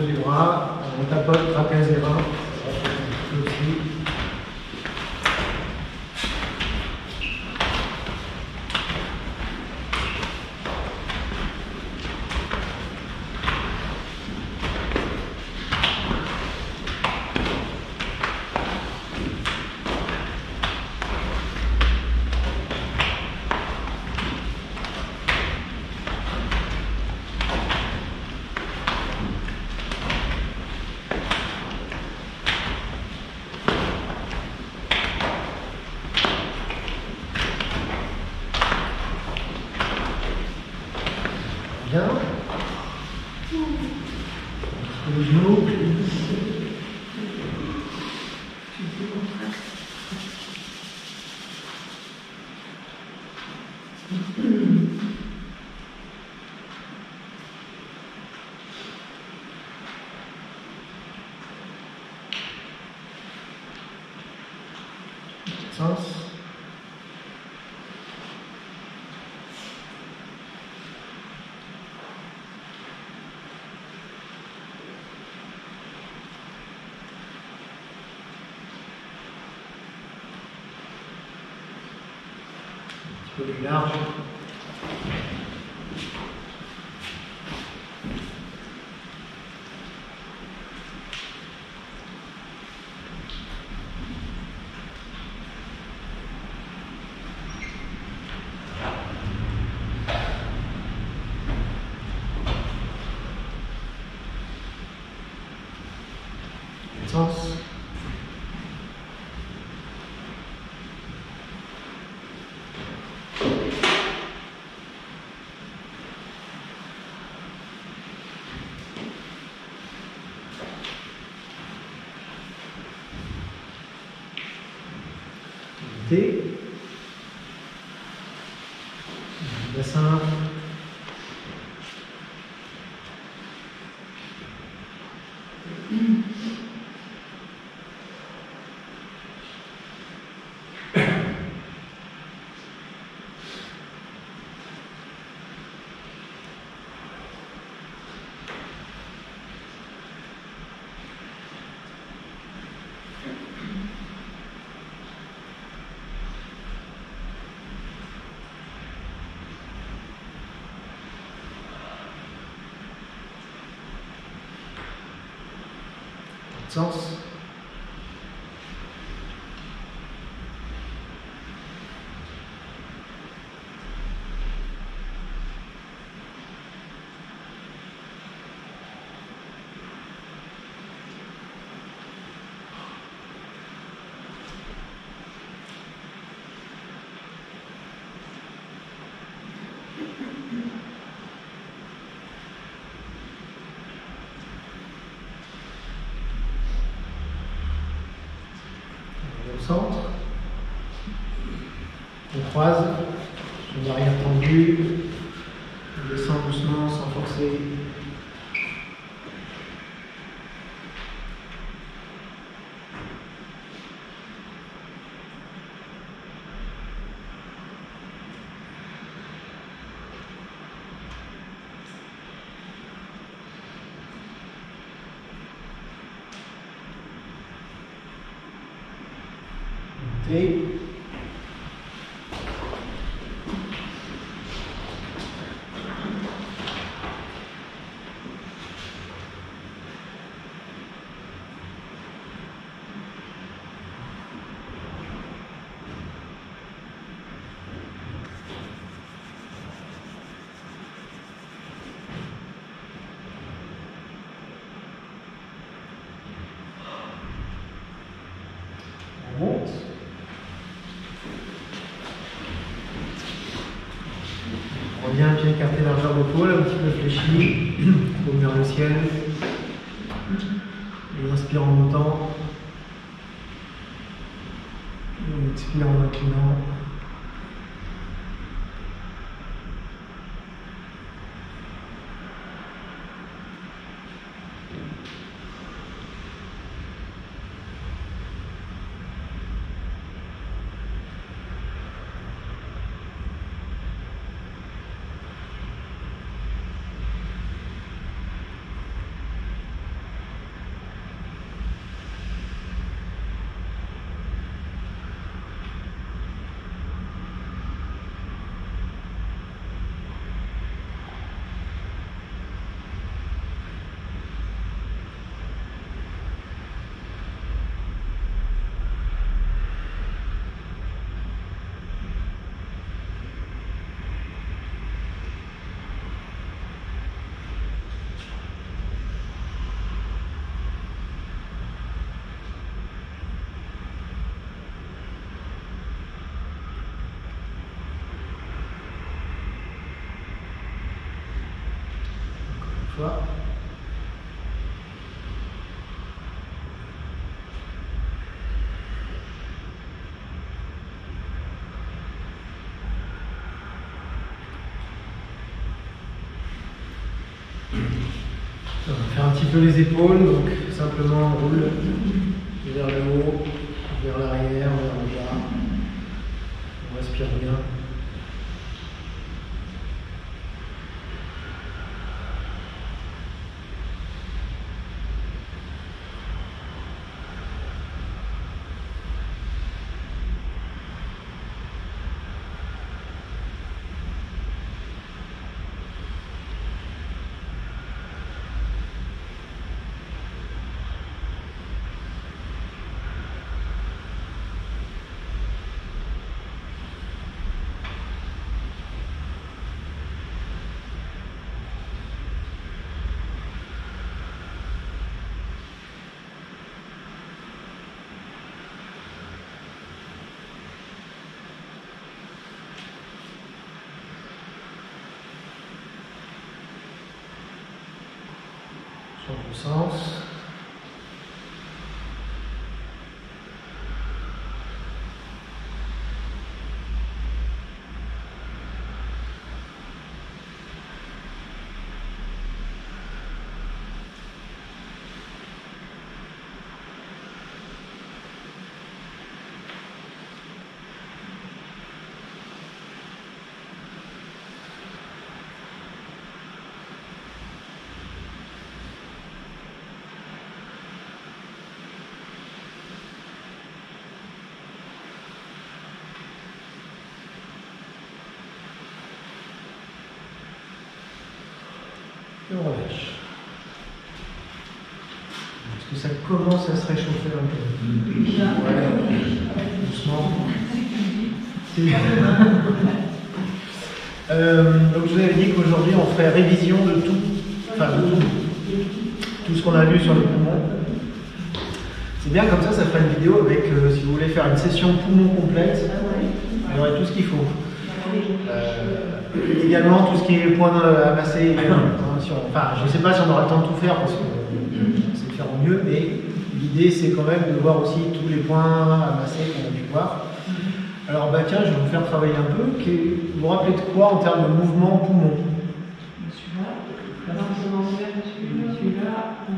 du bras, on tapote trapèze et rein. Aussi. Bien. Le genou. Sens. Un peu plus large. Sens. T. Bassin. Sens. Au centre, on croise, on arrière tendu, on descend doucement sans forcer. Et on monte. On revient, pied écarté, largeur d'épaule, un petit peu fléchi, paume vers le ciel. Et on inspire en montant. Et on expire en inclinant. fois. On va faire un petit peu les épaules, donc simplement on roule vers le haut, vers l'arrière, vers le bas. On respire bien. Change de sens. Et on relâche. Est-ce que ça commence à se réchauffer un peu? Ouais, doucement. Donc je vous avais dit qu'aujourd'hui on ferait révision de tout, enfin de tout ce qu'on a vu sur les poumons. C'est bien comme ça ferait une vidéo avec, si vous voulez faire une session poumon complète, il y aurait tout ce qu'il faut. Également tout ce qui est points à masser, enfin je ne sais pas si on aura le temps de tout faire parce que c'est de faire au mieux, mais l'idée c'est quand même de voir aussi tous les points à masser qu'on a pu voir. Alors bah tiens, je vais vous faire travailler un peu. Vous vous rappelez de quoi en termes de mouvement poumon?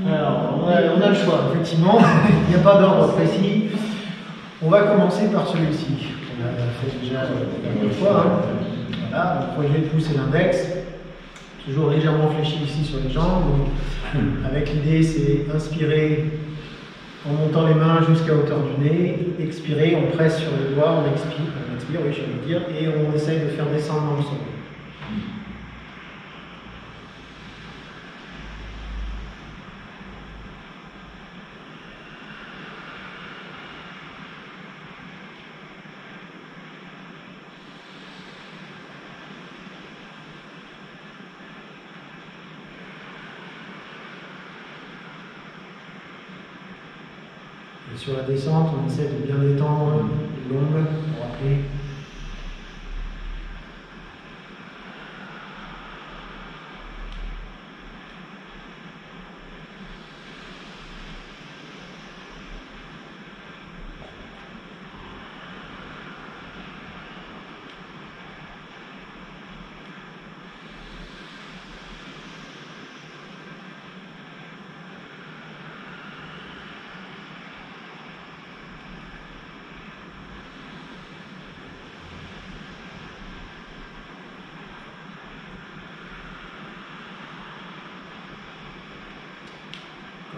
Alors on a le choix, effectivement, il n'y a pas d'ordre précis. On va commencer par celui-ci. On a fait déjà une fois. Hein. Voilà, le poignet de pouce et l'index, toujours légèrement fléchi ici sur les jambes. Donc, avec l'idée, c'est inspirer en montant les mains jusqu'à hauteur du nez, expirer, on presse sur les doigts, on expire, oui, je vais dire, et on essaye de faire descendre dans le sol. Et sur la descente, on essaie de bien détendre les longues, pour rappeler.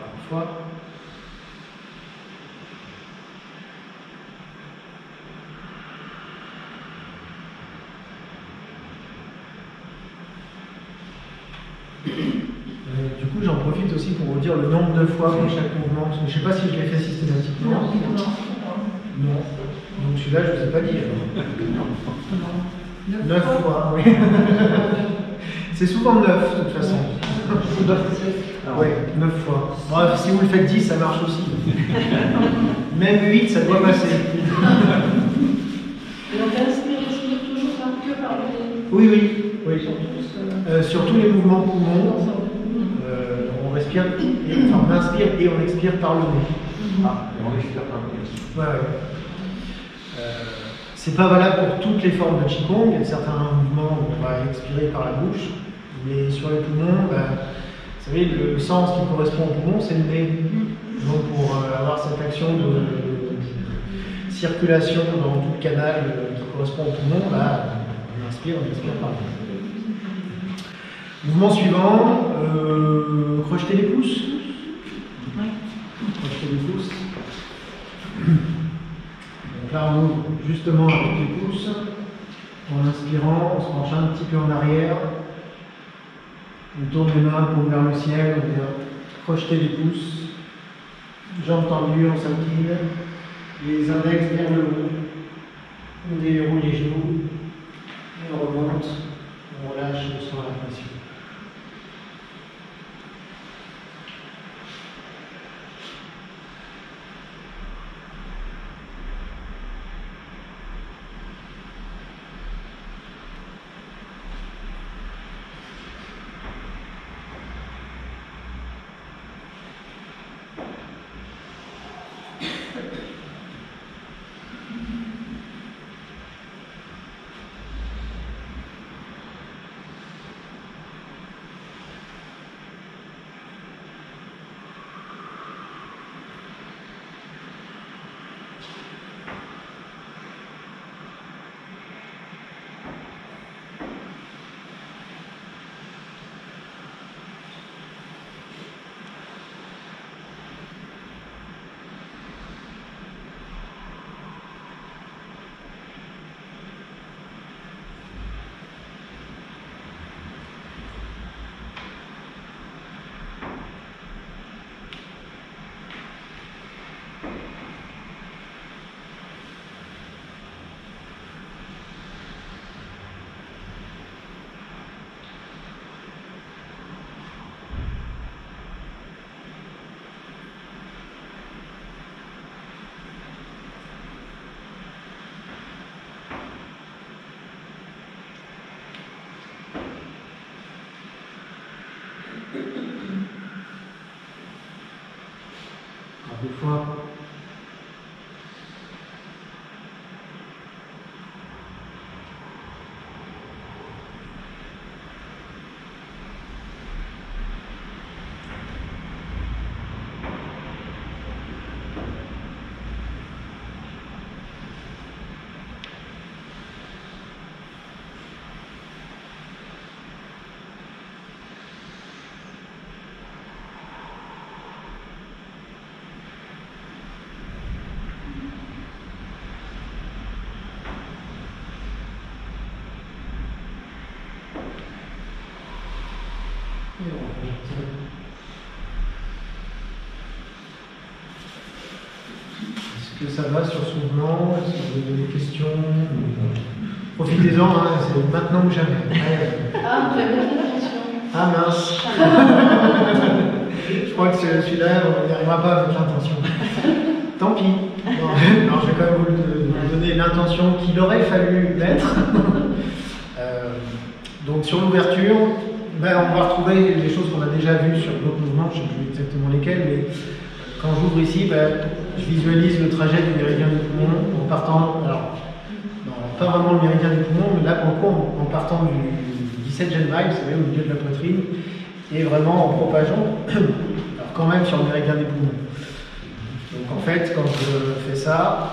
Une fois. Du coup, j'en profite aussi pour vous dire le nombre de fois pour chaque mouvement. Parce que je ne sais pas si je l'ai fait systématiquement. Non. Donc celui-là, je ne vous ai pas dit. 9 fois, oui. C'est souvent 9 de toute façon. Oui, 9 fois. Bref, si vous le faites 10, ça marche aussi. Même 8, ça doit passer. Et on respire toujours que par le nez. Oui. Sur tous les mouvements poumons, respire, enfin on inspire et on expire par le nez. Ah, et on expire par le nez. Ouais, ouais. C'est pas valable pour toutes les formes de Qigong. Il y a certains mouvements où on va expirer par la bouche, mais sur les poumons, vous savez, le sens qui correspond au poumon, c'est le nez. Donc pour avoir cette action de circulation dans tout le canal qui correspond au poumon, on expire par là. Mouvement suivant, crocheter les pouces. Crocheter les pouces. Donc là on ouvre justement avec les pouces. En inspirant, on se penche un petit peu en arrière. On tourne les mains, paume vers le ciel, on vient crocheter les pouces. Jambes tendues, on s'incline, les index vers le haut, on déroule les genoux, et on remonte, on relâche doucement la pression. Des fois, est-ce que ça va sur ce mouvement? Est-ce que vous avez des questions? Profitez-en, hein, c'est maintenant ou jamais. Ah, j'avais bien l'attention. Ah mince. Je crois que celui-là, on n'y arrivera pas avec l'intention. Tant pis. Non, alors, je vais quand même vous donner l'intention qu'il aurait fallu mettre. Donc sur l'ouverture, on va retrouver des choses qu'on a déjà vues sur d'autres mouvements, je ne sais plus exactement lesquels, mais quand j'ouvre ici, je visualise le trajet du méridien du poumon en partant, alors, non, pas vraiment le méridien du poumon, mais là pour le coup, en partant du 17 Gen Vibe, vous savez, au milieu de la poitrine, et vraiment en propageant, alors quand même sur le méridien des poumons. Donc en fait, quand je fais ça,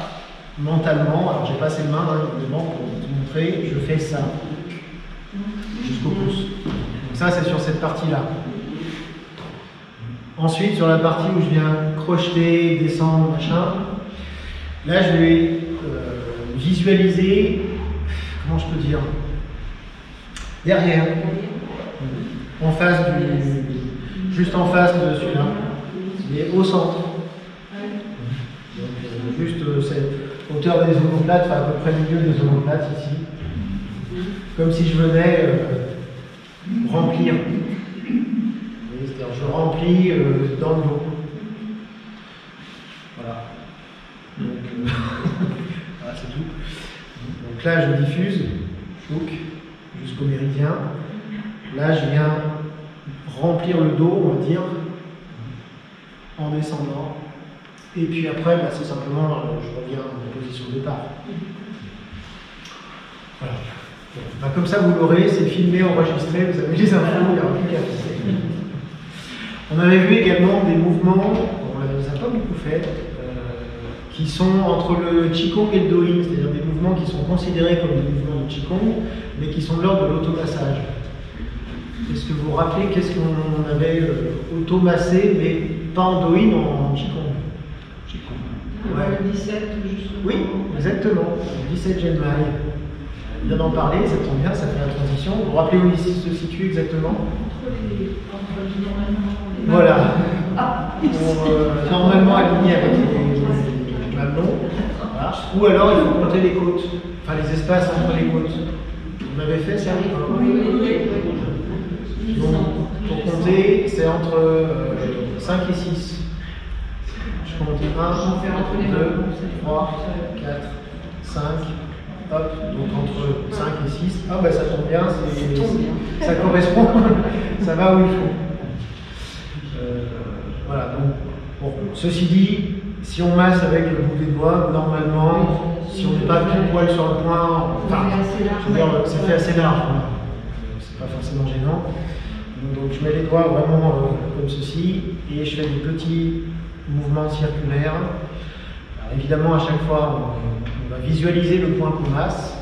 mentalement, alors j'ai pas assez de mains, évidemment, pour vous montrer, je fais ça, jusqu'au pouce. Donc ça, c'est sur cette partie-là. Ensuite, sur la partie où je viens crocheter, descendre, machin, là, je vais visualiser, comment je peux dire, derrière, en face juste en face de celui-là, mais au centre. Donc, juste cette hauteur des omoplates, enfin à peu près le milieu des omoplates ici, comme si je venais remplir. C'est-à-dire je remplis dans le dos. Voilà. Donc voilà, c'est tout. Donc là je diffuse, chouk, jusqu'au méridien. Là je viens remplir le dos, on va dire, en descendant. Et puis après, bah, c'est simplement, je reviens à ma position de départ. Voilà. Bon, bah, comme ça, vous l'aurez, c'est filmé, enregistré, vous avez les infos, il n'y aura plus qu'à faire. On avait vu également des mouvements, on ne les a pas beaucoup fait, qui sont entre le Qigong et le Douyin, c'est-à-dire des mouvements qui sont considérés comme des mouvements de Qigong, mais qui sont de l'ordre de l'automassage. Est-ce que vous vous rappelez qu'est-ce qu'on avait automassé, mais pas en Douyin, en Qigong? Ouais. Le 17, justement. Oui, exactement, le 17 Genmai. On vient d'en parler, ça tombe bien, ça fait la transition. Vous vous rappelez où il se situe exactement? Voilà. Normalement aligné avec les mamelons. Voilà. Ou alors il faut compter les côtes, enfin les espaces entre les côtes. On avait fait ça? Donc, pour compter, c'est entre 5 et 6. Je compte 1, 2, 3, 4, 5. Hop, donc entre 5 et 6. Ah bah ça tombe bien, ça correspond, ça va où il faut. Voilà, donc, bon, ceci dit, si on masse avec le bout des doigts, normalement, si on n'est pas tout poil sur le point, enfin, je veux dire, c'est fait assez large, voilà. C'est pas forcément gênant. Donc je mets les doigts vraiment comme ceci, et je fais des petits mouvements circulaires. Alors, évidemment, à chaque fois, on va visualiser le point qu'on masse,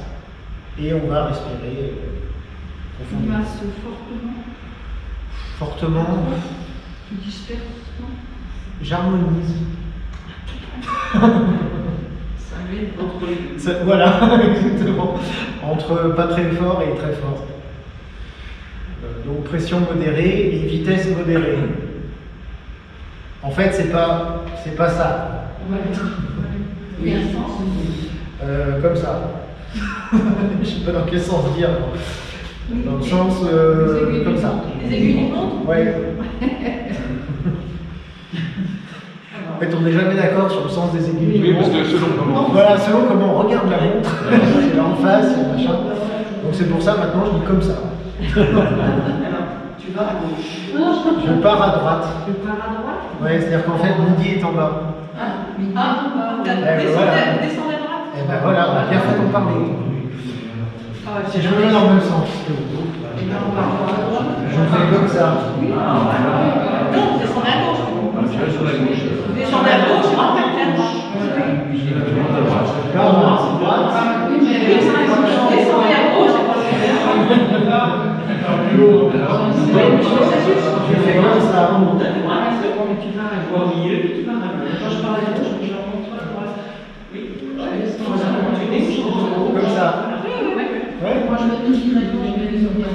et on va respirer profondément. On masse fortement. Fortement. Tu disperses, non? J'harmonise. Ça met entre les deux. Voilà, exactement. Entre pas très fort et très fort. Donc pression modérée et vitesse modérée. En fait, c'est pas ça. Il y a un sens. Comme ça. Je sais pas dans quel sens dire. Dans le sens comme ça. Les aiguilles du montre? Ouais. En fait, on n'est jamais d'accord sur le sens des aiguilles. Oui, parce que selon comment. Voilà, selon comment on regarde la montre, c'est là en face, machin. Donc c'est pour ça maintenant je dis comme ça. Tu vas à gauche. Je pars à droite. Tu pars à droite? Ouais, c'est-à-dire qu'en fait midi est en bas. Descendez voilà. à droite? Et ben voilà, on a bien fait d'en parler. Si je me mets dans le même sens. Je fais comme ça. Non, descendez à gauche. Descendez à gauche et repartez à droite. Là, on va à droite. Oui, mais descendez à gauche et repartez à droite. Je fais comme ça. Tu vas à milieu, tu vas à gauche. Quand je parle à gauche, je remonte à droite. Oui. Tu décides. Comme ça. Ouais. Moi, je vais tout dire à gauche, je vais les ouvrir.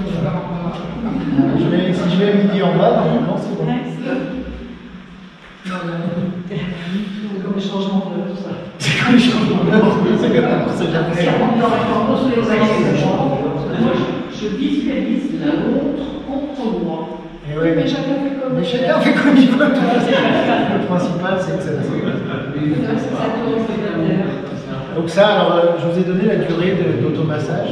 Si je mets midi en bas, normalement c'est bon. C'est comme les changements d'heure, ça. C'est comme les changements d'heure, c'est jamais. Moi, je visualise la montre contre moi. Et ouais. Mais chacun fait comme Mais chacun fait comme il veut. Le principal, c'est que ça. Donc ça, alors, je vous ai donné la durée d'automassage.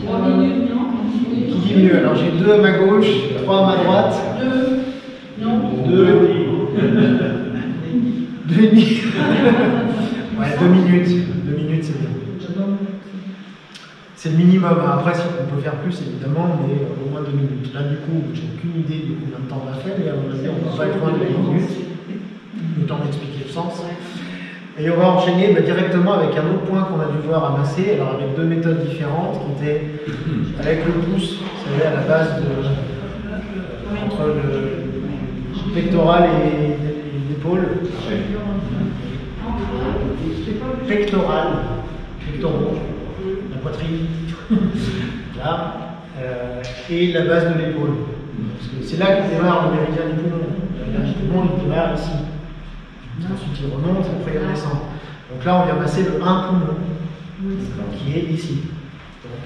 3 minutes, non? Qui dit mieux? Alors j'ai 2 à ma gauche, 3 à ma droite. 2. Non? 2. 2 et demi. Ouais, 2 minutes. 2 minutes, c'est bien. C'est le minimum. Après, si on peut faire plus, évidemment, mais au moins 2 minutes. Là, du coup, j'ai aucune idée de combien de temps on a fait, mais à mon avis, on ne va pas être loin de la minute. Le temps d'expliquer le sens. Et on va enchaîner directement avec un autre point qu'on a dû voir à masser, alors avec 2 méthodes différentes, qui étaient avec le pouce, vous savez, à la base entre le pectoral et l'épaule. Pectoral, pectoraux, la poitrine, là, et la base de l'épaule. C'est là que démarre le méridien du poumon. Le méridien du poumon, il démarre ici. Ensuite, il remonte, après il redescend. Donc là, on vient masser le 1 poumon, qui est ici. Donc,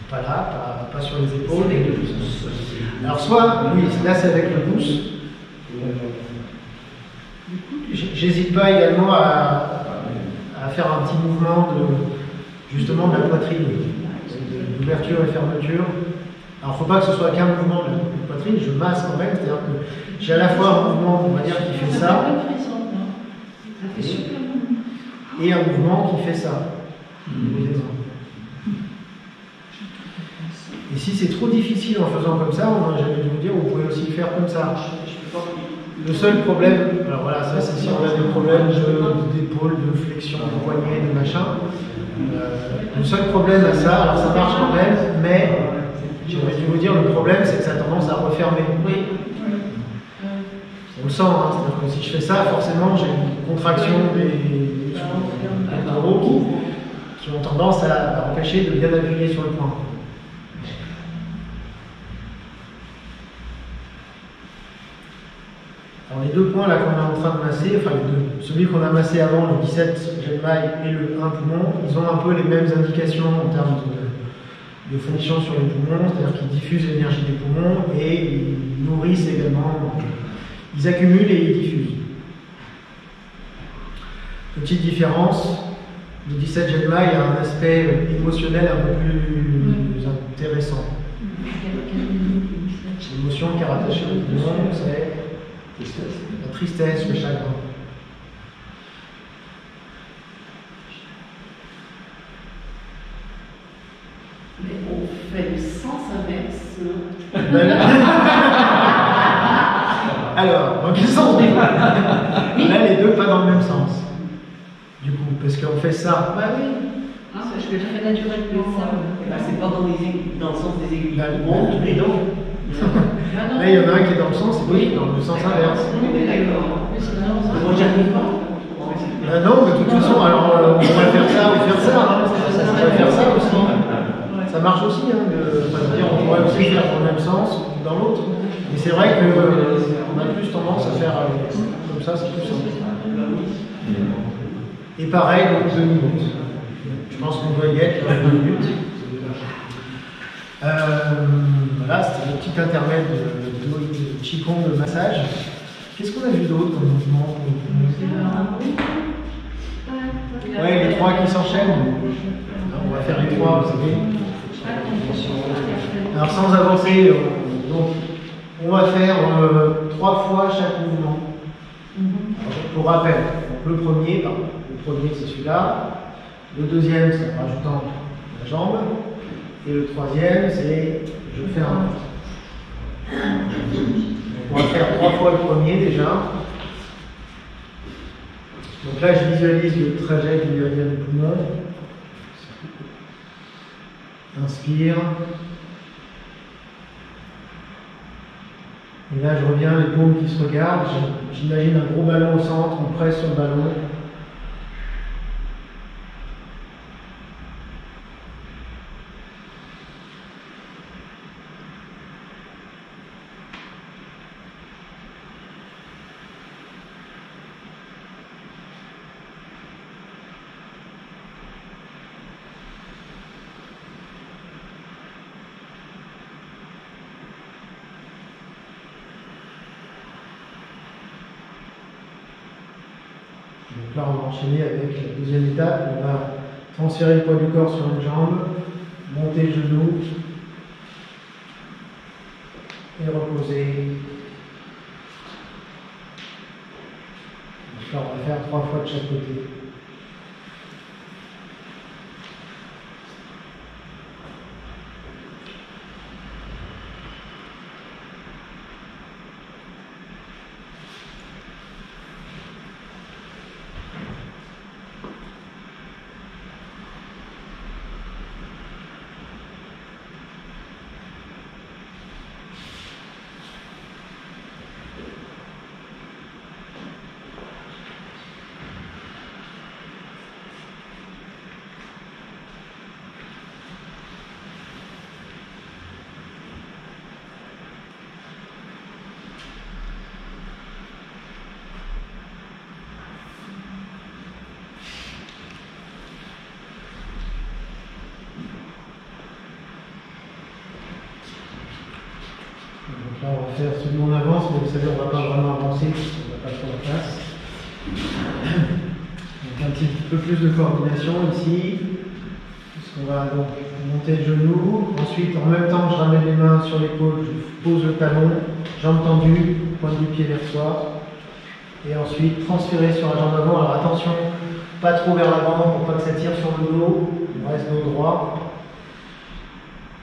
pas là, pas sur les épaules. Alors, soit, oui, là c'est avec le pouce. J'hésite pas également à faire un petit mouvement justement de la poitrine, d'ouverture et fermeture. Alors, il ne faut pas que ce soit qu'un mouvement de la poitrine. poitrine, je masse quand même, c'est-à-dire que j'ai à la fois un mouvement, on va dire, qui fait ça, et un mouvement qui fait ça. Et si c'est trop difficile en faisant comme ça, j'avais dû vous dire, vous pouvez aussi le faire comme ça. Le seul problème, alors voilà, ça c'est si on a des problèmes d'épaule, de flexion, de poignet, de machin. Le seul problème à ça, alors ça marche quand même, mais j'aurais dû vous dire, le problème c'est que ça a tendance à refermer. Oui. On le sent, hein, c'est-à-dire que si je fais ça, forcément j'ai une contraction des pectoraux qui ont tendance à empêcher de bien appuyer sur le point. Alors les deux points là qu'on est en train de masser, enfin les deux, celui qu'on a massé avant, le 17 Genmai et le 1 poumon, ils ont un peu les mêmes indications en termes de fonction sur les poumons, c'est-à-dire qu'ils diffusent l'énergie des poumons et ils nourrissent également, ils accumulent et ils diffusent. Petite différence, le 17 Genmai a un aspect émotionnel un peu plus intéressant. L'émotion qui est rattachée au poumon, c'est la tristesse, le chagrin. Mais on fait le sens inverse. Alors, dans quel sens? Là, les deux pas dans le même sens. Du coup, parce qu'on fait ça. Bah oui. Ah, je le fais naturellement. C'est pas dans le sens des aiguilles. Mais non. Là, il y en a un qui est dans le sens, et l'autre dans le sens inverse. D'accord. Moi, j'y arrive pas. Non, mais de toute façon, alors on va faire ça ou faire ça. Hein. On va faire ça aussi. Ça marche aussi. Hein, dire, on pourrait aussi faire dans le même sens ou dans l'autre. Mais c'est vrai qu'on a plus tendance à faire comme ça, c'est plus simple. Et pareil, donc 2 minutes. Je pense qu'on doit y être dans 2 minutes. Voilà, c'était le petit intermède de Qigong de massage. Qu'est-ce qu'on a vu d'autre comme mouvement? Ouais, les 3 qui s'enchaînent. On va faire les 3, vous savez. Alors sans avancer, donc, on va faire 3 fois chaque mouvement. Alors, pour rappel, donc, le premier c'est celui-là. Le deuxième, c'est en rajoutant la jambe. Et le troisième, c'est je fais un. On va faire 3 fois le premier déjà. Donc là, je visualise le trajet du méridien du poumon. Inspire. Et là, je reviens, les paumes qui se regardent. J'imagine un gros ballon au centre, on presse sur le ballon. Donc là, on va enchaîner avec la deuxième étape. On va transférer le poids du corps sur une jambe, monter le genou et reposer. Donc là, on va faire 3 fois de chaque côté. Donc là, on va faire celui où on avance, mais vous savez, on ne va pas vraiment avancer, parce qu'on ne va pas trop en place. Donc un petit peu plus de coordination ici, puisqu'on va donc montée de genou. Ensuite, en même temps, je ramène les mains sur l'épaule, je pose le talon, jambe tendue, pointe du pied vers soi. Et ensuite, transférer sur la jambe avant. Alors attention, pas trop vers l'avant pour pas que ça tire sur le dos. On reste dos droit.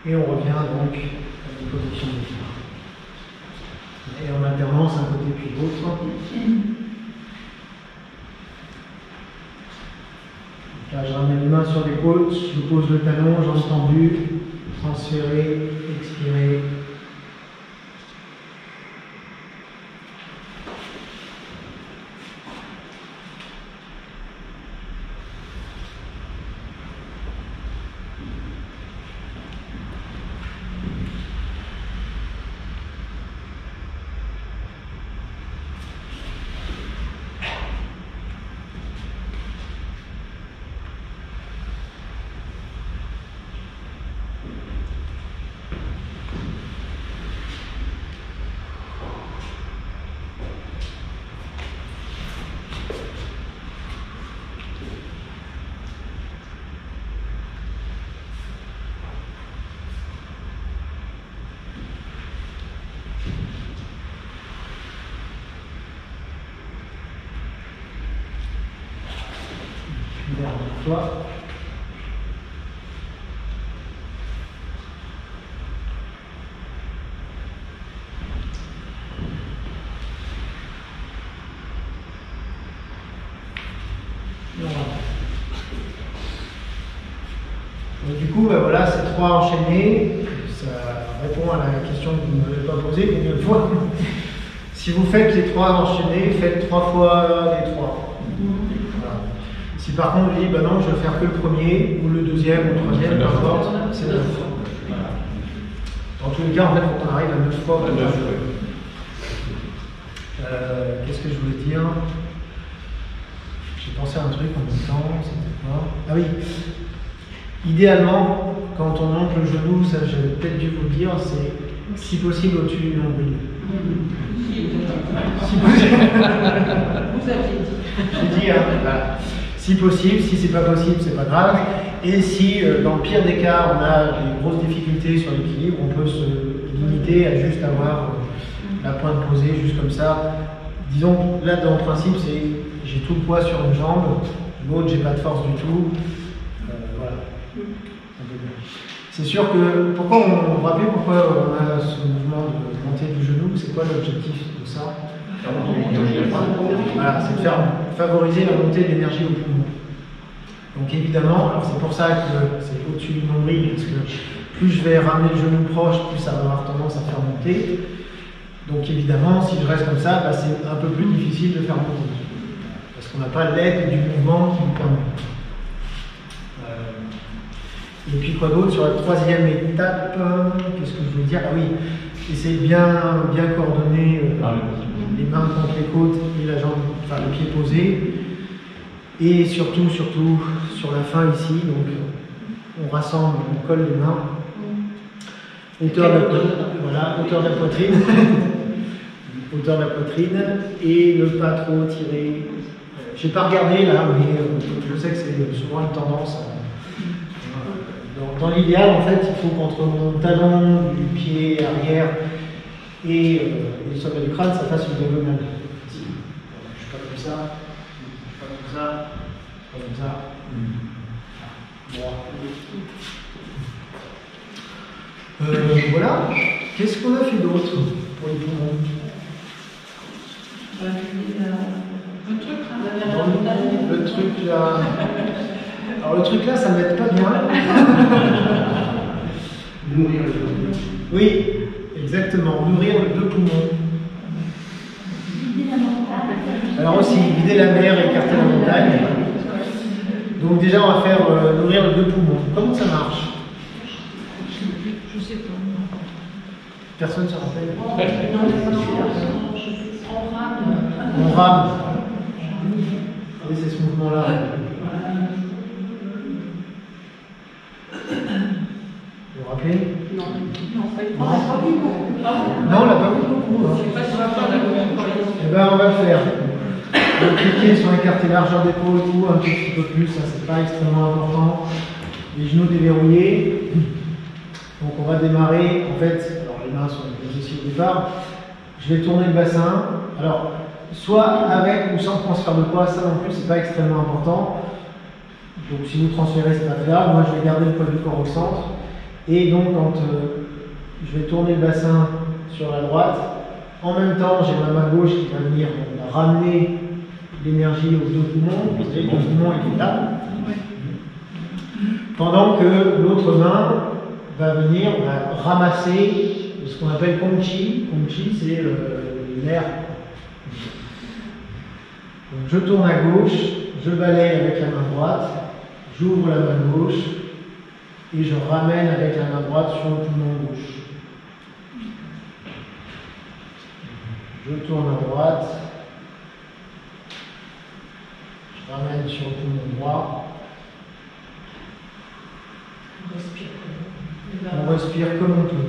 Et on revient donc à une position de pied. Et en alternance, un côté puis l'autre. Là, je ramène les mains sur l'épaule, je pose le talon, jambe tendue, transférer, expirer. Dernière fois. Donc, du coup, ben voilà, ces trois enchaînés, ça répond à la question que vous ne m'avez pas posée combien de fois. Si vous faites les trois enchaînés, faites 3 fois les 3. Voilà. Si par contre vous dites, bah non, je vais faire que le premier, ou le deuxième, ou le troisième, peu importe, c'est 9. Voilà. Dans tous les cas, en fait, quand on arrive à 9 fois, qu'est-ce que je voulais dire? J'ai pensé à un truc en même temps, c'était quoi? Ah oui, idéalement, quand on monte le genou, ça j'avais peut-être dû vous le dire, c'est si possible au-dessus du nombril. Si possible. Vous aviez dit. J'ai dit, hein, voilà. Si possible, si c'est pas possible, c'est pas grave. Et si, dans le pire des cas, on a des grosses difficultés sur l'équilibre, on peut se limiter à juste avoir la pointe posée, juste comme ça. Disons, là, dans le principe, c'est j'ai tout le poids sur une jambe, l'autre, j'ai pas de force du tout. Voilà. C'est sûr que, pourquoi on rappelle pourquoi on a ce mouvement de montée du genou, c'est quoi l'objectif de ça? Voilà, c'est de faire favoriser la montée de l'énergie au poumon. Donc évidemment, alors c'est pour ça que c'est au-dessus du nombril, parce que plus je vais ramener le genou proche, plus ça va avoir tendance à faire monter. Donc évidemment, si je reste comme ça, bah, c'est un peu plus difficile de faire monter. Parce qu'on n'a pas l'aide du mouvement qui nous permet. Et puis quoi d'autre sur la troisième étape, qu'est-ce que je voulais dire? Ah oui, essayez de bien coordonner les mains contre les côtes et la jambe, enfin le pied posé. Et surtout, sur la fin ici, donc on rassemble, on colle les mains. Hauteur de la poitrine. Hauteur de la poitrine. Et ne pas trop tirer. Je n'ai pas regardé là, mais je sais que c'est souvent une tendance. Dans l'idéal, en fait, il faut qu'entre mon talon du pied arrière et le sommet du crâne, ça fasse une diagonale. Je ne suis pas comme ça, je ne suis pas comme ça, Droit. Voilà. Qu'est-ce qu'on a fait d'autre pour les poumons? Le truc là. Alors le truc là, ça m'aide pas bien. Nourrir le poumon. Oui, exactement, nourrir les deux poumons. Alors aussi, vider la mer et écarter la montagne. Donc déjà, on va faire nourrir les deux poumons. Comment ça marche? Je sais pas. Personne ne se rappelle? On rame. On rame. Oui, c'est ce mouvement-là. Vous vous rappelez? Non, pas du tout. Non, on l'a pas vu beaucoup. Hein. Je sais pas si on va faire la même. Eh bien, on va le faire. Donc, cliquer sur écarter largeur d'épaule ou un tout petit peu plus, ça c'est pas extrêmement important. les genoux déverrouillés. Donc on va démarrer, en fait, alors les mains sont aussi au départ. Je vais tourner le bassin. Alors, soit avec ou sans transfert de poids, ça non plus, c'est pas extrêmement important. Donc si vous transférez, c'est pas très grave. Moi, je vais garder le poids du corps au centre. Et donc, quand je vais tourner le bassin sur la droite, en même temps, j'ai ma main gauche qui va venir ramener l'énergie aux deux poumons. Vous voyez, le poumon il est là. Pendant que l'autre main va venir ramasser ce qu'on appelle Kongchi. Kongchi, c'est l'air. Donc je tourne à gauche, je balaye avec la main droite, j'ouvre la main gauche et je ramène avec la main droite sur le poumon gauche. Je tourne à droite, je ramène sur le poumon droit. On respire comme on peut.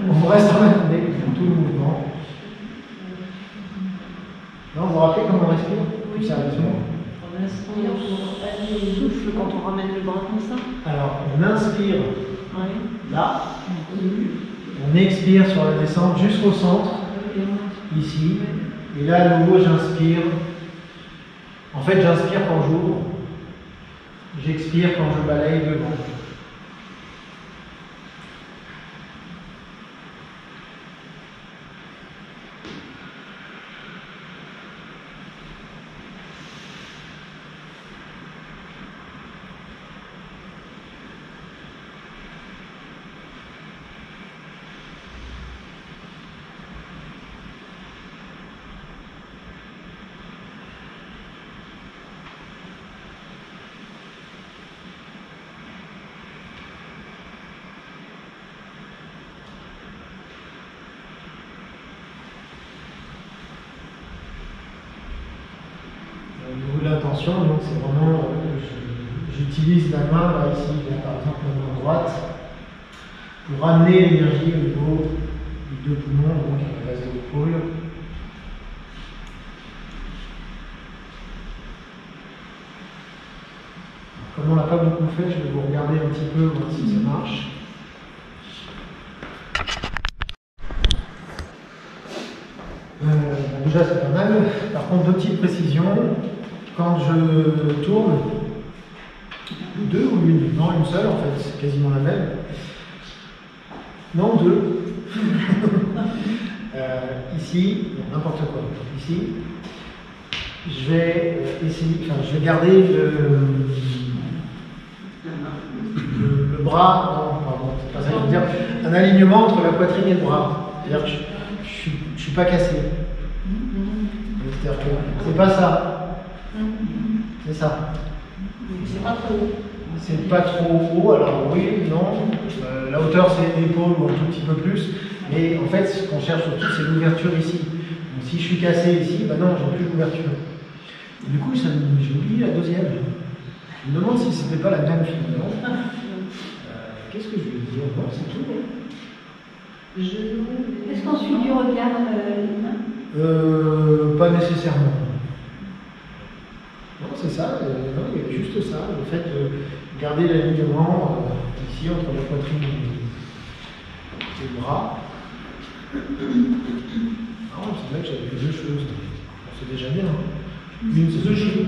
On reste en apnée dans tout le mouvement. Non, vous vous rappelez comment on respire? Oui. Sérieusement. On inspire, on souffle quand on ramène le bras comme ça. Alors, on inspire Oui. là. On expire sur la descente jusqu'au centre, ici. Et là, à nouveau, j'inspire. En fait, j'inspire quand j'ouvre. J'expire quand je balaye devant. Au niveau de l'intention, donc c'est vraiment, j'utilise la main, là, ici, là, par exemple la main droite, pour ramener l'énergie au niveau des deux poumons, donc à la base de l'épaule. Comme on l'a pas beaucoup fait, je vais vous regarder un petit peu, voir si ça marche. Déjà c'est pas mal. Par contre, deux petites précisions. Quand je tourne, deux ou une? Non, une seule en fait, c'est quasiment la même. Non, deux. Ici, n'importe quoi. Ici, je vais essayer, enfin, je vais garder le bras, non, pardon, c'est pas ça que je veux dire, un alignement entre la poitrine et le bras. C'est-à-dire que je suis pas cassé. C'est-à-dire que c'est pas ça. C'est ça. C'est pas trop haut. C'est pas trop haut, alors oui, non. La hauteur c'est l'épaule ou un tout petit peu plus. Mais en fait, ce qu'on cherche surtout, c'est l'ouverture ici. Donc si je suis cassé ici, bah non, j'ai plus d'ouverture. Du coup, j'ai oublié la deuxième. Je me demande si c'était pas la même finalement. Qu'est-ce que je veux dire? Non, c'est tout. Est-ce qu'on suit du regard les mains? Pas nécessairement. Non, c'est ça. Non, il y avait juste ça. Le fait de garder l'alignement ici entre la poitrine et le bras. Non, c'est vrai que j'avais fait deux choses. C'est déjà bien. Une, c'est ce genoux.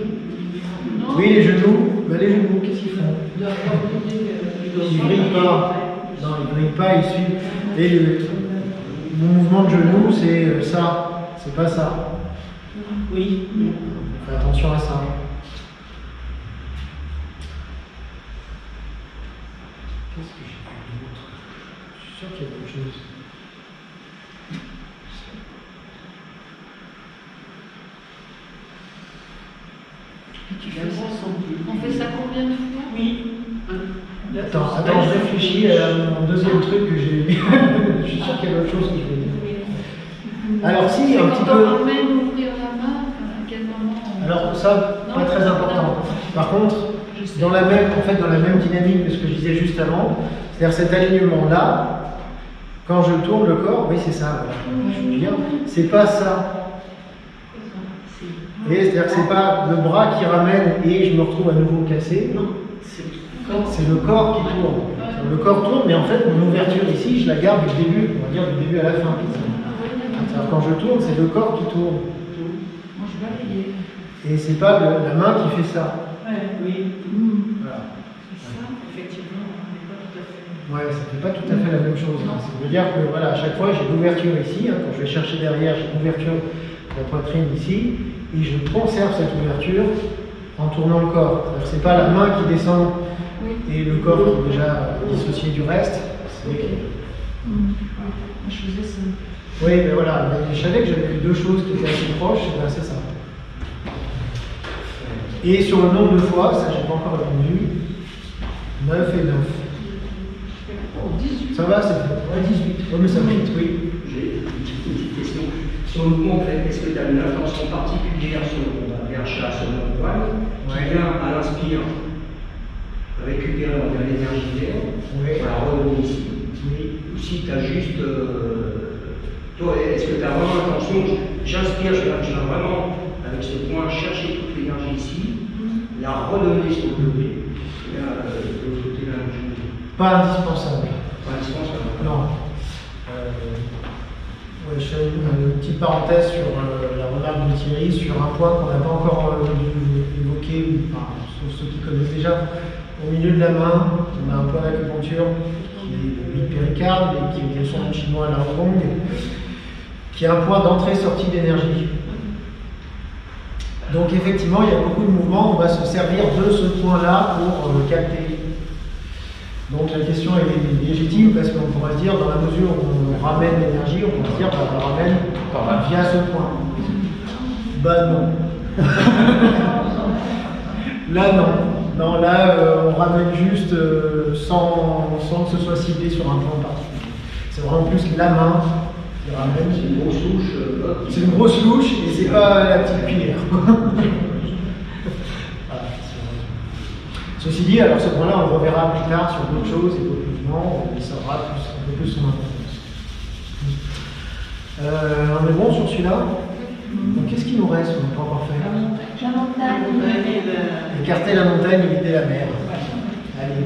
Oui, les genoux. Ben, les genoux, qu'est-ce qu'ils font? Ils ne brillent pas. Non, ils ne brillent pas, ils suivent. Et mon mouvement de genou, c'est ça. C'est pas ça. Oui. On fait attention à ça. Qu'est-ce que j'ai fait d'autre? Je suis sûr qu'il y a d'autres choses. On fait ça combien de fois? Oui. Attends, je réfléchis à mon deuxième truc que j'ai. Je suis sûr qu'il y a d'autres choses que je vais dire. Alors si, un petit Quand peu. on ramène ouvrir la main, à quel moment Alors ça, pas très important. Par contre, dans la même dynamique que ce que je disais juste avant, c'est-à-dire cet alignement-là, quand je tourne le corps, oui c'est ça, voilà. Je veux dire, c'est pas ça. Et c'est-à-dire que c'est pas le bras qui ramène et je me retrouve à nouveau cassé. Non, c'est le corps qui tourne. Le corps tourne, mais en fait, mon ouverture ici, je la garde du début, on va dire du début à la fin. Quand je tourne, c'est le corps qui tourne. Moi, je vais essayer. Et c'est pas la main qui fait ça. Oui. Voilà. Ça, effectivement, on n'est pas tout à fait. Ouais, ça fait pas tout à fait la même chose. Ça veut dire que voilà, à chaque fois, j'ai l'ouverture ici. Quand je vais chercher derrière, j'ai l'ouverture de la poitrine ici. Et je conserve cette ouverture en tournant le corps. C'est-à-dire que c'est pas la main qui descend et le corps qui est déjà dissocié du reste. C'est Je faisais ça. Oui, mais voilà, mais je savais que j'avais deux choses qui étaient assez proches, ben c'est ça. Et sur le nombre de fois, ça j'ai pas encore répondu, 9 et 9. Oh, 18. Ça va, c'est ouais, 18. Oui, mais ça vite, oui. J'ai une petite question. Sur le mouvement, en fait, est-ce que tu as une intention particulière sur le VHA, sur le voile, qui vient à l'inspire récupérer l'énergie d'air, la redonner ici? Ou si tu as juste. Toi, est-ce que tu as vraiment l'intention, j'inspire, je viens vraiment, avec ce point, chercher toute l'énergie ici, la redonner sur le côté, et là, de l'autre côté, la même chose? Pas indispensable. Pas indispensable. Non. Ouais, je fais une petite parenthèse sur la remarque de Thierry sur un point qu'on n'a pas encore évoqué, enfin, sauf ceux qui connaissent déjà. Au milieu de la main, on a un point d'acupuncture qui est le péricarde et qui est son nom chinois à la Hong, qui est un point d'entrée-sortie d'énergie. Donc effectivement, il y a beaucoup de mouvements, on va se servir de ce point-là pour capter. Donc la question est légitime parce qu'on pourrait se dire, dans la mesure où on ramène l'énergie, on pourrait se dire, bah, on la ramène via ce point. Bah non. Là non. Non, là on ramène juste sans que ce soit ciblé sur un point particulier. C'est vraiment plus la main qui ramène. C'est une grosse louche. C'est une grosse louche et c'est pas la petite cuillère. Voilà, ceci dit, alors ce point-là, on le reverra plus tard sur d'autres choses et d'autres mouvements, on saura un peu plus son importance. On est bon sur celui-là? Donc qu'est-ce qu'il nous reste qu'on n'a pas encore fait? La montagne. Écarter la montagne, éviter la mer. Allez.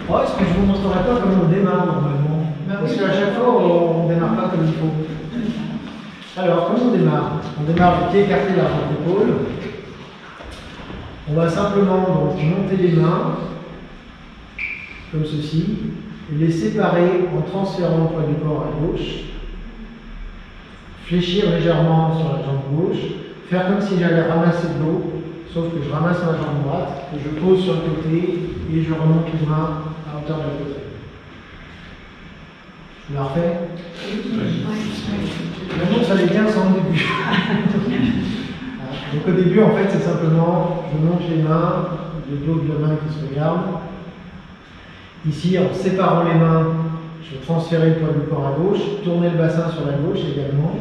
Oh, est-ce que je ne vous montrerai pas comment on démarre normalement? Parce qu'à chaque fois, on ne démarre pas comme il faut. Alors, comment on démarre? On démarre les pieds écartés l'arrière d'épaule. On va simplement donc, monter les mains, comme ceci, et les séparer en transférant le poids du corps à gauche, fléchir légèrement sur la jambe gauche, faire comme si j'allais ramasser de l'eau, sauf que je ramasse ma jambe droite, et je pose sur le côté, et je remonte les mains à hauteur de côté. Je la refais? Maintenant, ça allait bien sans le début. Donc au début, en fait, c'est simplement, je monte les mains, le dos de la main qui se regarde. Ici, en séparant les mains, je vais transférer le poids du corps à gauche, tourner le bassin sur la gauche également.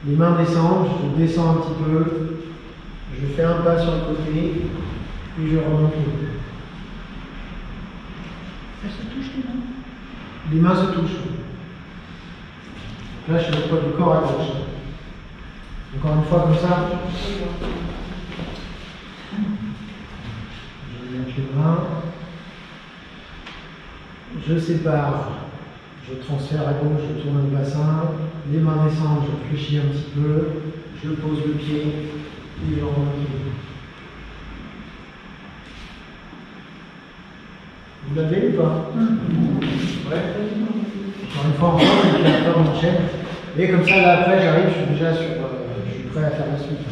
Les mains descendent, je descends un petit peu, je fais un pas sur le côté, et je remonte le dos. Ça se touche les mains? Les mains se touchent. Là, je fais le poids du corps à gauche. Encore une fois, comme ça. Je monte les mains. Je sépare. Je transfère à gauche, je tourne le bassin. Les mains descendent, je fléchis un petit peu. Je pose le pied et je remonte le dos. Vous l'avez ou pas? Ouais. Encore une fois, et puis après on enchaîne. Et comme ça, là après, j'arrive, je suis déjà sur. Je suis prêt à faire la suite.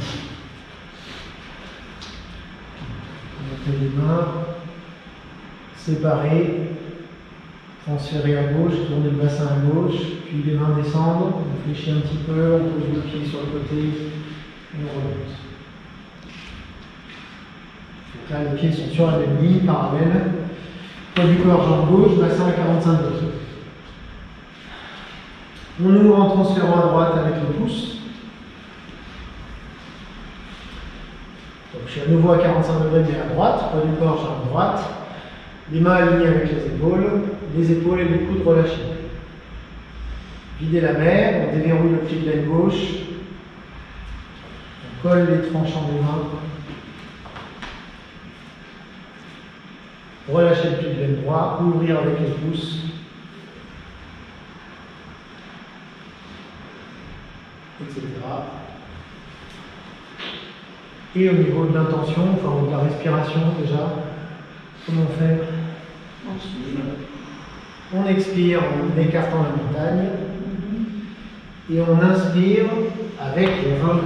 Monter les mains, séparer, transférer à gauche, tourner le bassin à gauche, puis les mains descendent, on fléchit un petit peu, on pose le pied sur le côté, et on remonte. Donc là, les pieds sont sur la même ligne, parallèle. Poids du corps, jambe gauche, bassin à 45 degrés. On ouvre en transférant à droite avec le pouce. Donc je suis à nouveau à 45 degrés, mais à droite. Poids du corps, jambe droite. Les mains alignées avec les épaules et les coudes relâchés. Vider la mer, on déverrouille le pied de laine gauche, on colle les tranchants des mains, relâcher le pied de laine droit, ouvrir avec les pouces, etc. Et au niveau de l'intention, enfin de la respiration déjà, comment on fait? On expire en écartant la montagne et on inspire avec les reins.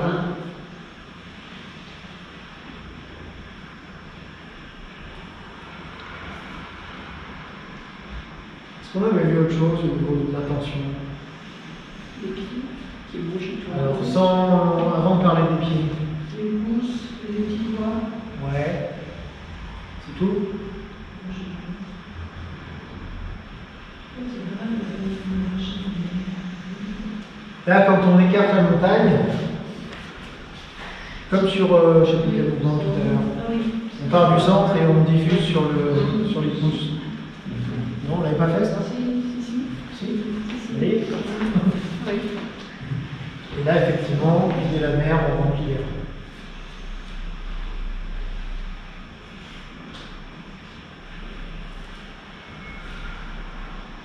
Est-ce qu'on avait vu autre chose au niveau de l'intention? Les pieds qui bougent tout Alors, avant de parler des pieds. Les pouces, les petits doigts. Ouais. C'est tout? Là, quand on écarte la montagne, comme sur, je ne sais plus quel mouvement tout à l'heure, on part du centre et on diffuse sur les pouces. Non, on l'avait pas fait ça? Si. Oui. Et là, effectivement, vider la mer, on remplit l'air.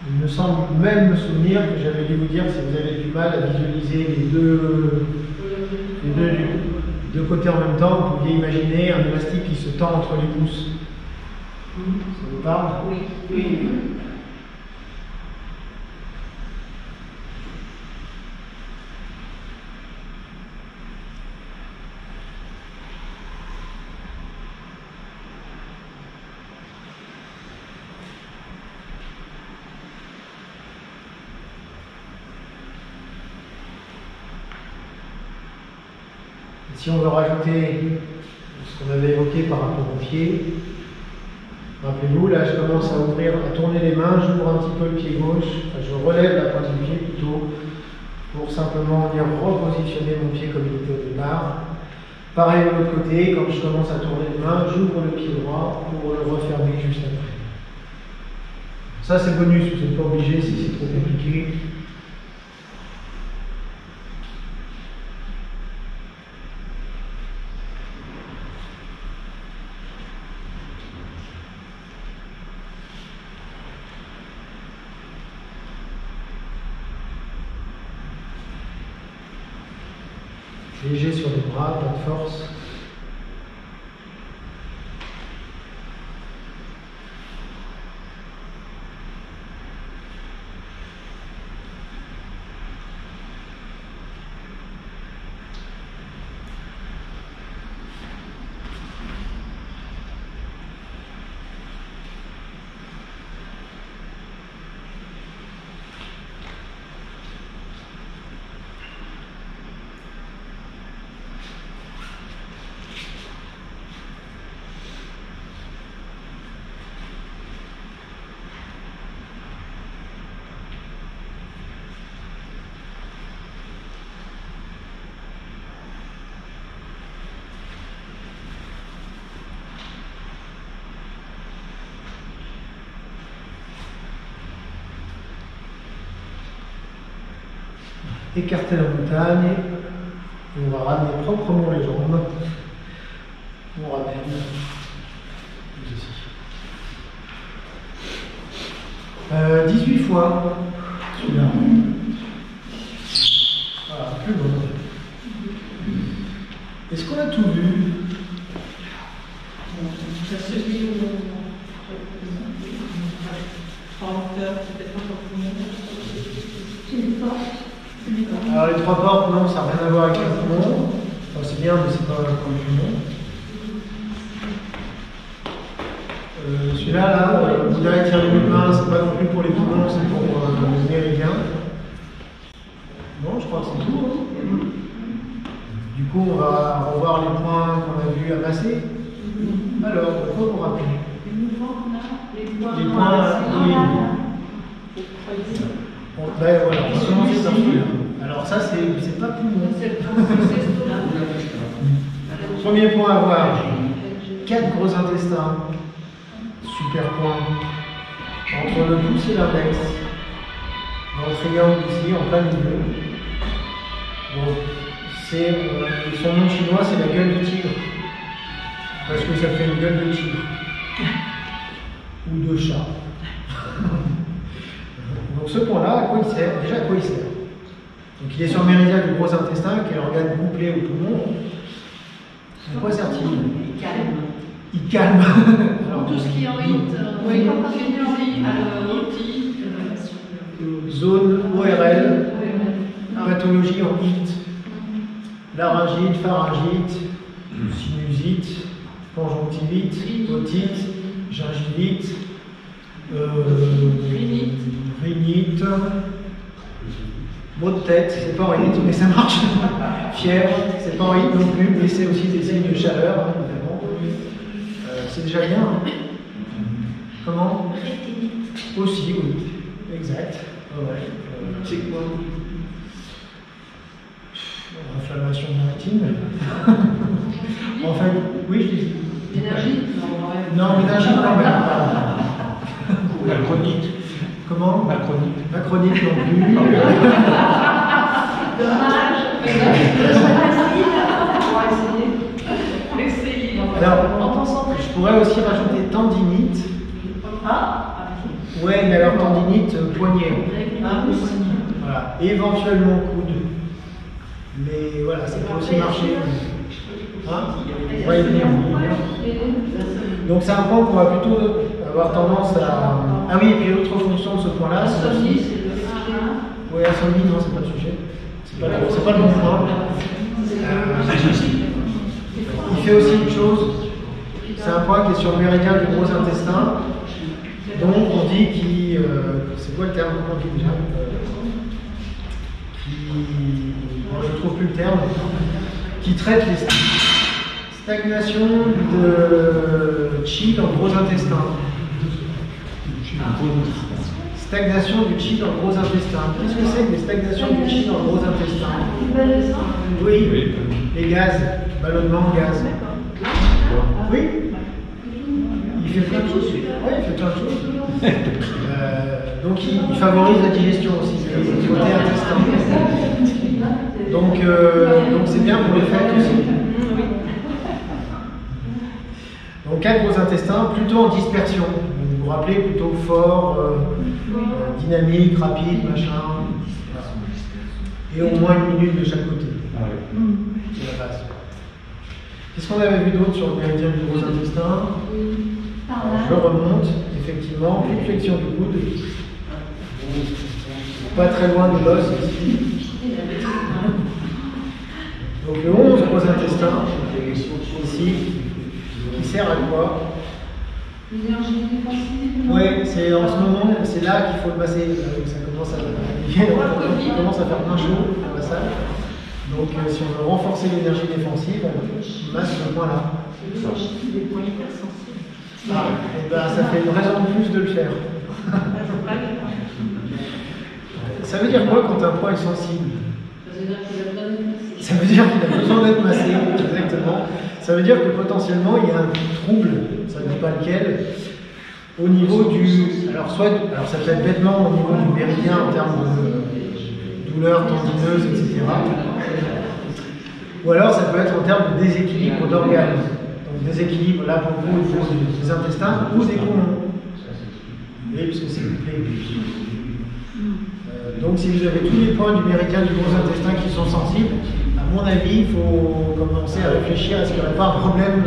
Il me semble même me souvenir que j'avais dû vous dire que si vous avez du mal à visualiser les deux côtés en même temps, vous pouviez imaginer un élastique qui se tend entre les pouces. Ça vous parle? Oui. Si on veut rajouter ce qu'on avait évoqué par rapport aux pieds, rappelez-vous, là je commence à ouvrir, à tourner les mains, j'ouvre un petit peu le pied gauche, enfin, je relève la pointe du pied plutôt, pour simplement venir repositionner mon pied comme il était au départ. Pareil de l'autre côté, quand je commence à tourner les mains, j'ouvre le pied droit pour le refermer juste après. Ça c'est bonus, vous n'êtes pas obligé si c'est trop compliqué. Léger sur les bras, pas de force. Écarter la montagne, et on va ramener proprement les jambes. On ramène ici. 18 fois, celui-là. Voilà, plus bon. Est-ce qu'on a tout vu? Ça se vit au alors les trois portes, non, ça n'a rien à voir avec le poumon. Enfin, c'est bien, mais c'est pas comme le poumon. Celui-là, là, Bouddha tire les mains, c'est pas non plus pour les poumons, c'est pour les méridiens. Non, je crois que c'est tout. Hein. Du coup, on va revoir les points qu'on a vus amasser. Alors, pourquoi vous rappelez? Les points, oui. Bon, ben voilà, on va commencer par celui-là. Alors ça, c'est pas poumon. Premier point à voir, 4 gros intestins, super point, entre le pouce et l'index. dans le triangle ici, en plein milieu. Donc, son nom chinois, c'est la gueule du tigre. Parce que ça fait une gueule de tigre. Ou de chat. Donc ce point-là, à quoi il sert? Déjà, à quoi il sert? Donc il est sur le méridien du gros intestin, qui est l'organe couplé au poumon. À quoi sert-il? Il calme. Il calme. Alors, tout ce qui est en hit, Zone ORL, pathologie en hit, laryngite, pharyngite, sinusite, conjonctivite, otite, gingivite, rhinite, maux de tête, c'est pas en hit, mais ça marche. Fièvre, c'est pas en hit non plus, mais c'est aussi des signes de chaleur, hein, évidemment. C'est déjà bien. Hein. Comment? Aussi, oui. Exact. Ouais. C'est quoi? Inflammation maritime. En fait, oui, je dis. L'énergie? Non, l'énergie, non, mais. Macronite. Comment? Macronite. Macronite non plus. dommage. On va essayer. Alors, je pourrais aussi rajouter tendinite. Ouais, mais alors tendinite poignet. Voilà. Éventuellement coude. Mais voilà, ça peut aussi marcher. Hein? On va y venir. Donc c'est un point qu'on va plutôt avoir tendance à... Ah oui, et puis l'autre fonction de ce point-là, c'est aussi... Oui, insomnie, non, c'est pas le sujet. C'est pas le bon point. Il fait aussi une chose, c'est un point qui est sur le méridien du gros intestin, donc on dit qu'il... c'est quoi le terme? Comment on dit déjà? Bon, je ne trouve plus le terme. Qui traite les stagnations de chi dans le gros intestin. Stagnation du chi dans le gros intestin. Qu'est-ce que c'est que les stagnations du chi dans le gros intestin? Oui, les gaz, ballonnement, gaz. Oui. Il fait plein de choses. Oui, il fait plein de choses. Donc il favorise la digestion aussi, le côté intestin. Donc c'est bien pour les fêtes aussi. Donc un gros intestin, plutôt en dispersion. Vous vous rappelez, plutôt fort, dynamique, rapide, machin. Et au moins 1 minute de chaque côté. C'est la base. Qu'est-ce qu'on avait vu d'autre sur le méridien du gros intestin? Je remonte, effectivement, une flexion du coude. Pas très loin de l'os ici. Donc le 11 gros intestin, ici, qui sert à quoi? L'énergie défensive. Oui, c'est en ce moment, c'est là qu'il faut le masser. Ça commence à faire bien chaud, le massage. Donc si on veut renforcer l'énergie défensive, on masse ce point-là. Ah, et ben, ça fait une raison de plus de le faire. Ça veut dire quoi quand un point est sensible? Ça veut dire qu'il a besoin d'être massé, exactement. Ça veut dire que potentiellement il y a un trouble, ça ne dit pas lequel, au niveau du... Alors ça peut être bêtement au niveau du méridien en termes de douleur tendineuse, etc. Ou alors ça peut être en termes de déséquilibre d'organes. Donc déséquilibre là pour vous au niveau des intestins ou des poumons. Oui, puisque c'est couplé. Donc si vous avez tous les points du méridien du gros intestin qui sont sensibles, à mon avis, il faut commencer à réfléchir à ce qu'il n'y aurait pas un problème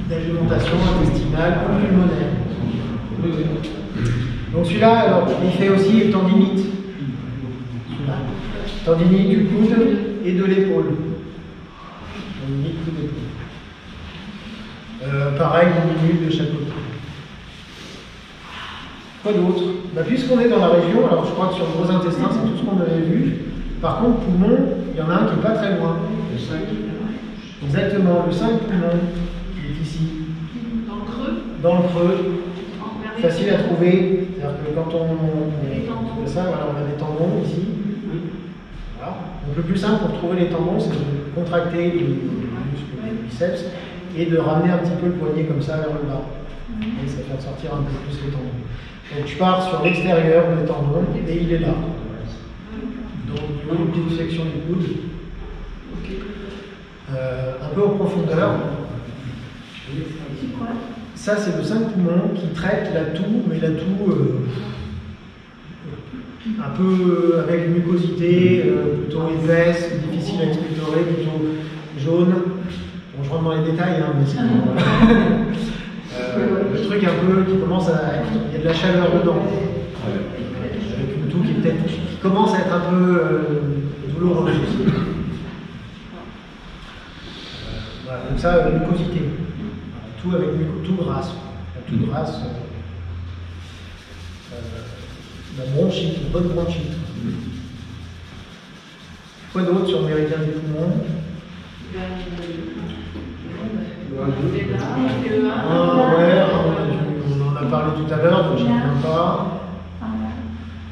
d'alimentation intestinale ou pulmonaire. Donc celui-là, alors, il fait aussi tendinite. Tendinite du coude et de l'épaule. Tendinite coude d'épaule. Pareil, 1 minute de chaque côté. Quoi d'autre? Puisqu'on est dans la région, alors je crois que sur le gros intestin, c'est tout ce qu'on avait vu. Par contre, poumon, il y en a un qui n'est pas très loin. Le 5. Exactement, le 5 poumon, qui est ici. Dans le creux. Dans le creux. Facile à trouver. C'est-à-dire que quand on fait ça, voilà, on a des tendons ici. Voilà. Donc le plus simple pour trouver les tendons, c'est de contracter les muscles des biceps et de ramener un petit peu le poignet comme ça vers le bas. Et ça fait sortir un peu plus les tendons. Donc je pars sur l'extérieur des tendons et il est là. Donc au niveau d'une petite section du coude. Un peu en profondeur. Ça c'est le 5 poumons qui traite la toux, mais la toux un peu avec une mucosité plutôt épaisse, difficile à expectorer, plutôt jaune. Bon, je rentre dans les détails, hein, mais c'est le truc un peu qui commence à... Il y a de la chaleur dedans. Avec une toux qui commence à être un peu douloureuse. Voilà, donc ça, mucosité. Tout avec tout grasse. Tout grasse. La bronchite, une bonne bronchite. Quoi d'autre sur le méridien des poumons? Ouais, on en a parlé tout à l'heure, donc je ne reviens pas.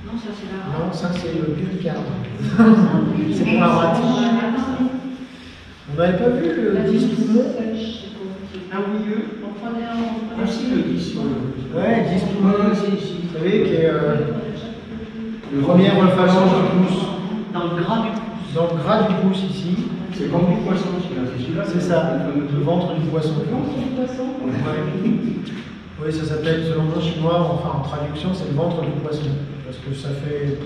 Non, ça c'est la... Non, ça c'est le péricarde. C'est pour la rate. On n'avait pas vu le 10 poumons? Ah oui, on prenait un... Ah si, le 10. Ouais, 10 poumons, vous savez, qui est le premier phalange du pouce. Dans le gras du pouce. Dans le gras du pouce ici. C'est comme du poisson, celui-là. C'est ça, le ventre du poisson. Oui, ça s'appelle, selon le nom chinois, enfin en traduction, c'est le ventre du poisson. Parce que ça fait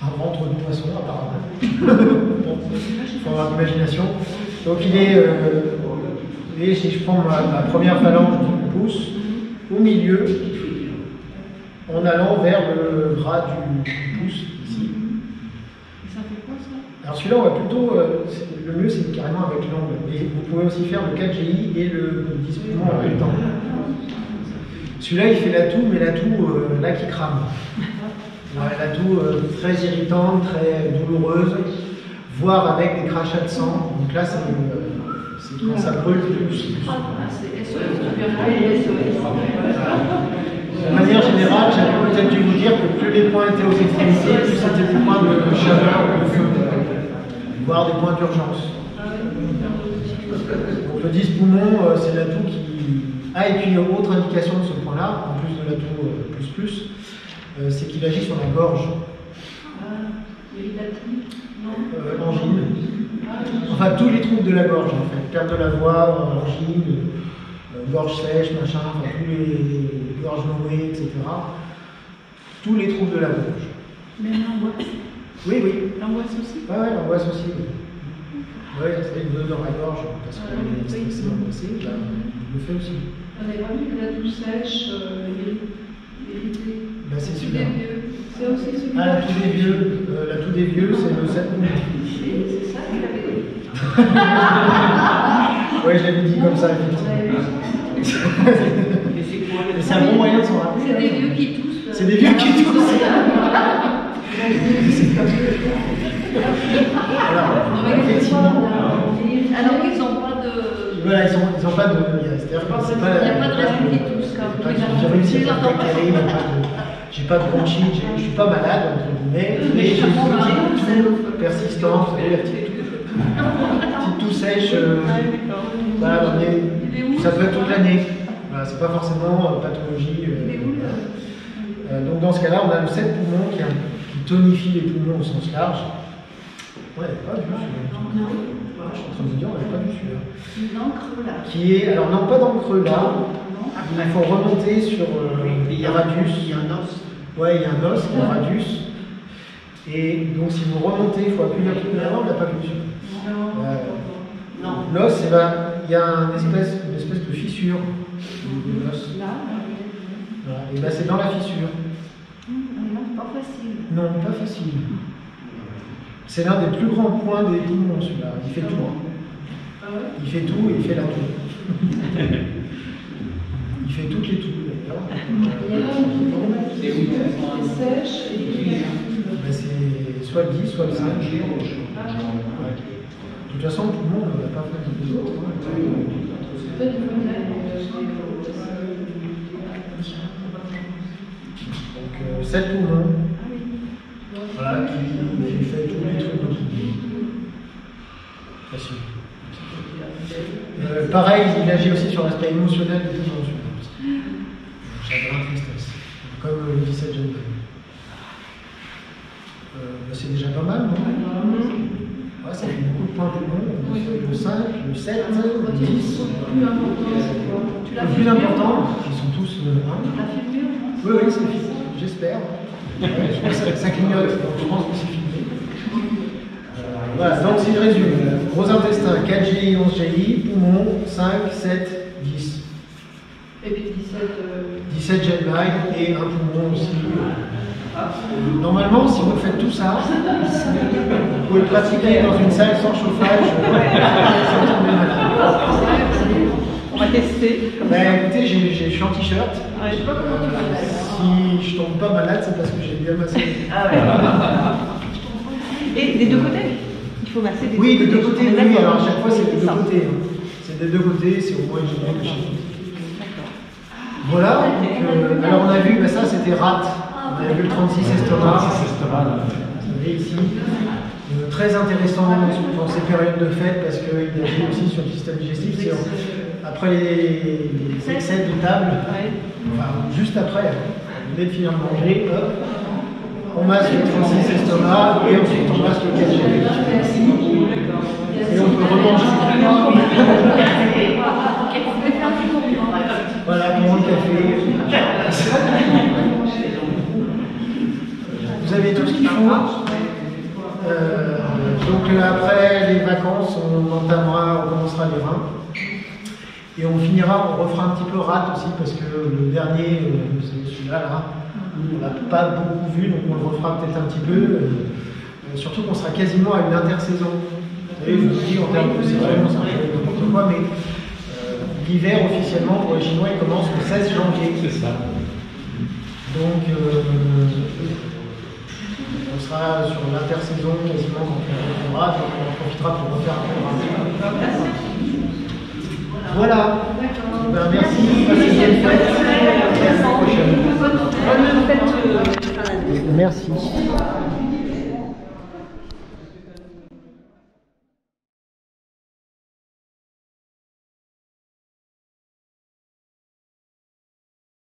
un ventre du poisson, apparemment. Bon, il faut avoir l'imagination. Donc il est, et si je prends ma première phalange du pouce, au milieu, en allant vers le gras du pouce, ici. Ça fait quoi ça? Alors celui-là, on va plutôt, le mieux c'est carrément avec l'angle. Et vous pouvez aussi faire le 4GI et le 10 poumons en même temps. Celui-là, il fait la toux, mais la toux là qui crame. Ouais, la toux très irritante, très douloureuse, voire avec des crachats de sang. Donc là, c'est quand ça brûle plus. De manière générale, j'avais peut-être dû vous dire que plus les points étaient aux extrémités, plus c'était des points de chaleur, de feu, voire des points d'urgence. Donc le 10 poumons, c'est la toux qui... Ah, et puis autre indication de ce point-là, en plus de la toux c'est qu'il agit sur la gorge. Angine. Enfin, tous les troubles de la gorge, en fait. Perte de la voix, angine, gorge sèche, machin, enfin, tous les gorges nouées, etc. Tous les troubles de la gorge. Même l'angoisse. Oui, oui. L'angoisse aussi. Ouais, l'angoisse aussi. Oui, c'est une nœud dans la gorge, parce qu'on est stressé, angoissé, ben, il le fait aussi. On avait pas vu que la toux sèche, Ben, c'est celui-là. C'est aussi celui-là. Ah, la toux des vieux, c'est le 7 poumons. C'est ça qu'il avait dit. Oui, je l'avais dit comme ça, effectivement. Mais c'est un bon moyen de s'en rappeler. C'est des vieux qui toussent. C'est des vieux qui toussent. Alors, effectivement. Alors, ils n'ont pas de. Voilà, ils n'ont pas de. C'est-à-dire que c'est pas. Il n'y a pas de raison qu'ils toussent Il n'y a pas de virus, il n'y a pas de bactéries, j'ai pas de bronchite, je ne suis pas malade, entre guillemets, mais j'ai une toux persistante, vous savez, la petite toux sèche. Voilà, ça peut être toute l'année. Voilà, c'est pas forcément pathologie. Donc dans ce cas-là, on a le 7 poumons qui tonifie les poumons au sens large. On n'avait pas vu celui-là. Je suis en train de me dire, on n'avait pas vu celui-là. Une encre là. Qui est, alors non, pas d'encre là. Il faut remonter sur le radius. Il y a un os. Ouais, il y a un os, le radius. Et donc si vous remontez, il faut appuyer un peu plus avant, on l'a pas vu dessus. Non. L'os, il y a une espèce de fissure de l'os. Voilà. Et ben c'est dans la fissure. Non, pas facile. Non, pas facile. C'est l'un des plus grands points des poumons, celui-là. Il fait tout. Il fait tout et il fait la toux. Il fait toutes les toux, d'ailleurs. C'est sèche et... Ben, c'est soit le 10, soit le 5. De toute façon, le poumon, on ne l'a pas fait les autres. Donc, 7 poumons. Voilà, qui fait tous les trucs de poumon. Facile. Pareil, il agit aussi sur l'aspect émotionnel des poumons. Chagrin, tristesse. comme le 17 janvier. C'est déjà pas mal, non? Ouais, ça fait beaucoup de points pour nous. On fait le 5, le 7, le 10. Le plus important, qui sont tous 1. Oui, c'est filmé, j'espère. Ça clignote, donc je pense que c'est filmé. Voilà, donc si je résume, gros intestin, 4 GI, 11 GI, poumon, 5, 7, 10. Et puis 17 jet lag et un poumon aussi. Normalement, si vous faites tout ça, vous pouvez pratiquer dans une salle sans chauffage. On va tester. Écoutez, je suis en t-shirt. Ouais. Si je tombe pas malade, c'est parce que j'ai bien massé. Ah ouais. Et des deux côtés? Il faut masser des deux côtés. Oui, des deux côtés, oui, alors à chaque fois c'est des deux Ça. côtés. C'est des deux côtés, c'est au moins hygiénique de chez nous. Voilà, donc, alors on a vu, ça c'était rate. On avait vu le 36 estomac. Vous avez ici. Très intéressant dans ces périodes de fête parce qu'il agit aussi sur le système digestif. C'est après les excès de table, enfin juste après, vous venez de finir de manger, hop, on masse le 36 estomac et ensuite on masse le 4 GI. Et on peut remanger. Voilà, comment le café. Vous avez tout ce qu'il faut. Donc après les vacances, on commencera les reins. Et on finira, on refera un petit peu rate aussi, parce que le dernier, c'est celui-là, là, on l'a pas beaucoup vu, donc on le refera peut-être un petit peu. Surtout qu'on sera quasiment à une intersaison. Vous savez, je vous dis en termes de saison, c'est un peu n'importe quoi, mais l'hiver officiellement pour les Chinois, il commence le 16 janvier. C'est ça. Donc on sera sur l'intersaison quasiment quand on fera, donc on en profitera pour refaire un peu de rate. Voilà. Merci. Passez une bonne fête. Et à la prochaine. Bonne fête. Merci.